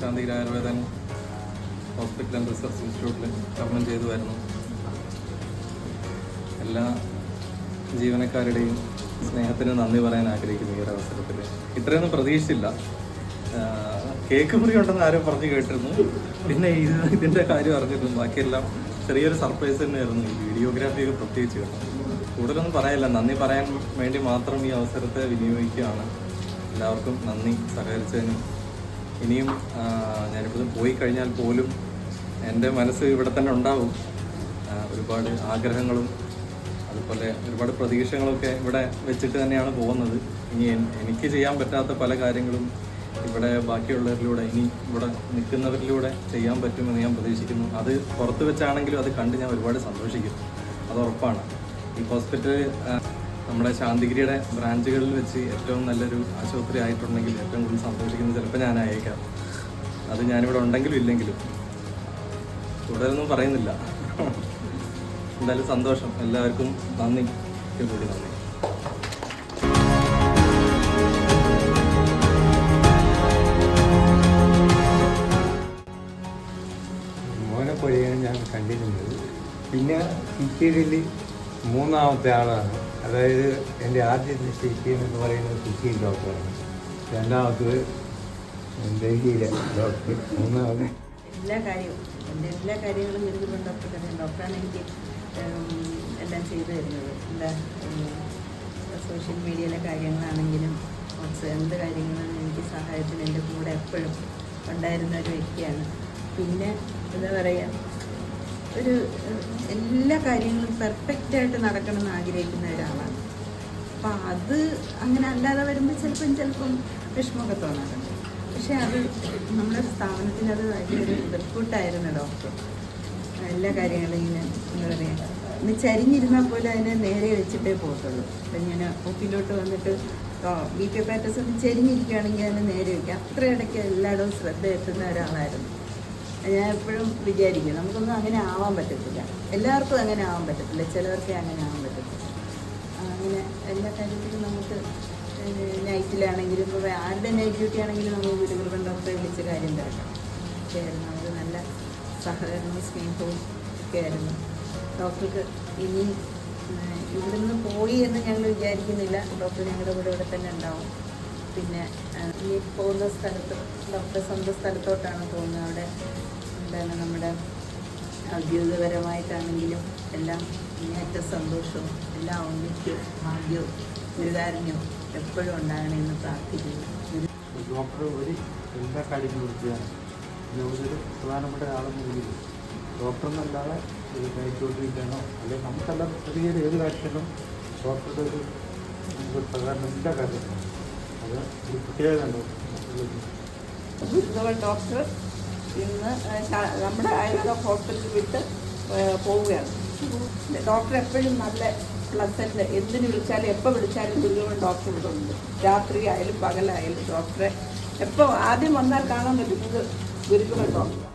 Santhigiri ആയുർവേദൻ hospital and research ഇൻസ്റ്റിറ്റ്യൂട്ടിൽ കർമ്മം ചെയ്തു വരുന്നു. എല്ലാ ജീവനക്കാരുടെയും സ്നേഹത്തിന് നന്ദി പറയാൻ ആഗ്രഹിക്കുന്നു ഈ ഒരു അവസരത്തിൽ. ഇത്രയൊന്നും പ്രതീക്ഷിച്ചില്ല. കേക്ക് മുറി ഉണ്ടെന്ന് ആരോ പറഞ്ഞു കേട്ടിരുന്നു. പിന്നെ ഇതിൻ്റെ കാര്യം അറിഞ്ഞിരുന്നു. ബാക്കിയെല്ലാം ചെറിയൊരു സർപ്രൈസ് തന്നെയായിരുന്നു. ഈ വീഡിയോഗ്രാഫിയൊക്കെ പ്രത്യേകിച്ച് കേട്ടോ. കൂടുതലൊന്നും പറയാനില്ല. നന്ദി പറയാൻ വേണ്ടി മാത്രം ഈ അവസരത്തെ വിനിയോഗിക്കുകയാണ്. എല്ലാവർക്കും നന്ദി സഹകരിച്ചതിനും. ഇനിയും ഞാനിപ്പോൾ പോയി കഴിഞ്ഞാൽ പോലും എൻ്റെ മനസ്സ് ഇവിടെ തന്നെ ഉണ്ടാവും. ഒരുപാട് ആഗ്രഹങ്ങളും അതുപോലെ ഒരുപാട് പ്രതീക്ഷകളൊക്കെ ഇവിടെ വെച്ചിട്ട് തന്നെയാണ് പോകുന്നത്. ഇനി എനിക്ക് ചെയ്യാൻ പറ്റാത്ത പല കാര്യങ്ങളും ഇവിടെ ബാക്കിയുള്ളവരിലൂടെ, ഇനി ഇവിടെ നിൽക്കുന്നവരിലൂടെ ചെയ്യാൻ പറ്റുമെന്ന് ഞാൻ പ്രതീക്ഷിക്കുന്നു. അത് പുറത്ത് വെച്ചാണെങ്കിലും അത് കണ്ട് ഞാൻ ഒരുപാട് സന്തോഷിക്കും. അത് ഉറപ്പാണ്. ഈ ഹോസ്പിറ്റൽ നമ്മുടെ ശാന്തിഗിരിയുടെ ബ്രാഞ്ചുകളിൽ വെച്ച് ഏറ്റവും നല്ലൊരു ആശുപത്രി ആയിട്ടുണ്ടെങ്കിൽ ഏറ്റവും കൂടുതൽ സന്തോഷിക്കുന്നത് ചിലപ്പോൾ ഞാനായേക്കാം. അത് ഞാനിവിടെ ഉണ്ടെങ്കിലും ഇല്ലെങ്കിലും. കൂടുതലൊന്നും പറയുന്നില്ല. എന്തായാലും സന്തോഷം. എല്ലാവർക്കും നന്ദി, കൂടി നന്ദി. മോനെപ്പോലെയാണ് ഞാൻ കണ്ടിരുന്നത്. പിന്നെ സിറ്റിയിൽ മൂന്നാമത്തെ ആളാണ്. അതായത് എൻ്റെ ആദ്യത്തെ സിറ്റി എന്ന് പറയുന്നത് സിറ്റി ഡോക്ടറാണ്. രണ്ടാമത്തത് ഡൽഹിയിലെ ഡോക്ടർ. മൂന്നാമത് എല്ലാ കാര്യങ്ങളും ഗുരുകുലം ഡോക്ടർ തന്നെ. ഡോക്ടറാണ് എനിക്ക് എല്ലാം ചെയ്തു തരുന്നത്. എന്താ സോഷ്യൽ മീഡിയയിലെ കാര്യങ്ങളാണെങ്കിലും എന്ത് കാര്യങ്ങളാണ് എനിക്ക് സഹായത്തിന് എൻ്റെ കൂടെ എപ്പോഴും ഉണ്ടായിരുന്ന ഒരു വ്യക്തിയാണ്. പിന്നെ എന്താ പറയുക, ഒരു എല്ലാ കാര്യങ്ങളും പെർഫെക്റ്റായിട്ട് നടക്കണമെന്ന് ആഗ്രഹിക്കുന്ന ഒരാളാണ്. അപ്പം അത് അങ്ങനെ അല്ലാതെ വരുമ്പോൾ ചിലപ്പം വിഷമമൊക്കെ തോന്നാറുണ്ട്. പക്ഷേ അത് നമ്മുടെ സ്ഥാപനത്തിൽ അത് വലിയൊരു റിപ്പോർട്ടായിരുന്നു ഡോക്ടർ. എല്ലാ കാര്യങ്ങളും ഇങ്ങനെ എന്താ പറയുക, ഇന്ന് ചരിഞ്ഞിരുന്നാൽ പോലും അതിനെ നേരെ വെച്ചിട്ടേ പോകത്തുള്ളൂ. അപ്പം ഞാൻ ഒപ്പിലോട്ട് വന്നിട്ട് BP പാറ്റസ് ഒന്ന് ചരിഞ്ഞിരിക്കുകയാണെങ്കിൽ അതിനെ നേരെ വയ്ക്കുക. അത്ര ഇടയ്ക്ക് എല്ലായിടവും ശ്രദ്ധ എത്തുന്ന ഒരാളായിരുന്നു. ഞാൻ എപ്പോഴും വിചാരിക്കും നമുക്കൊന്നും അങ്ങനെ ആവാൻ പറ്റത്തില്ല. എല്ലാവർക്കും അങ്ങനെ ആവാൻ പറ്റത്തില്ല, ചിലവർക്കേ അങ്ങനെ ആവാൻ പറ്റത്തില്ല. അങ്ങനെ എല്ലാ കാര്യത്തിലും നമുക്ക് നൈറ്റിലാണെങ്കിലും ഇപ്പോൾ ആരുടെ നൈറ്റ് ഡ്യൂട്ടി ആണെങ്കിലും നമുക്ക് ഗുരുകുലം ഡോക്ടറെ വിളിച്ച് കാര്യം തിരക്കണം. ഒക്കെയായിരുന്നു. നമുക്ക് നല്ല സഹകരണവും സ്നേഹവും ഒക്കെ ആയിരുന്നു. ഡോക്ടർക്ക് ഇനി ഇവിടുന്ന് പോയി എന്ന് ഞങ്ങൾ വിചാരിക്കുന്നില്ല. ഡോക്ടർ ഞങ്ങളുടെ കൂടെ ഇവിടെ തന്നെ ഉണ്ടാവും. പിന്നെ ഈ പോകുന്ന സ്ഥലത്ത് ഡോക്ടർ സ്വന്തം സ്ഥലത്തോട്ടാണ് പോകുന്നത്. അവിടെ എന്താണ് നമ്മുടെ ഔദ്യോഗികപരമായിട്ടാണെങ്കിലും എല്ലാം ഏറ്റവും സന്തോഷവും എല്ലാ ഔന്നിത്യവും ഭാഗ്യവും ഗുരുകാരുണ്യവും എപ്പോഴും ഉണ്ടാകണമെന്ന് പ്രാർത്ഥിക്കുന്നു. ഡോക്ടർ ഒരു എല്ലാ കാര്യങ്ങളും വൃത്തിയാണ്. ഒരു പ്രധാനപ്പെട്ട ആളെന്ന് വിളിക്കും. ഡോക്ടർ എന്നല്ലാതെ ഒരു കൈച്ചോട്ടിരിക്കാനോ അല്ലെങ്കിൽ നമുക്കെല്ലാം ചെറിയ ഏത് കാര്യത്തിലും ഡോക്ടറുടെ ഒരു പ്രധാന എല്ലാ കാര്യത്തിലും അത് ഒരു പ്രത്യേകത ഉണ്ടോ? ഗുരുകുലം ഡോക്ടർ ഇന്ന് നമ്മുടെ ആയുർവേദ ഹോസ്പിറ്റലിൽ വിട്ട് പോവുകയാണ്. ഡോക്ടർ എപ്പോഴും നല്ല പ്ലസൻറ്റ്, എന്തിനു വിളിച്ചാലും എപ്പോൾ വിളിച്ചാലും ഗുരുകുലം ഡോക്ടർ ഇവിടെ ഉണ്ട്. രാത്രി ആയാലും പകലായാലും ഡോക്ടറെ എപ്പോൾ ആദ്യം വന്നാൽ കാണാൻ പറ്റുന്നത് ഗുരുകുലം ഡോക്ടർ.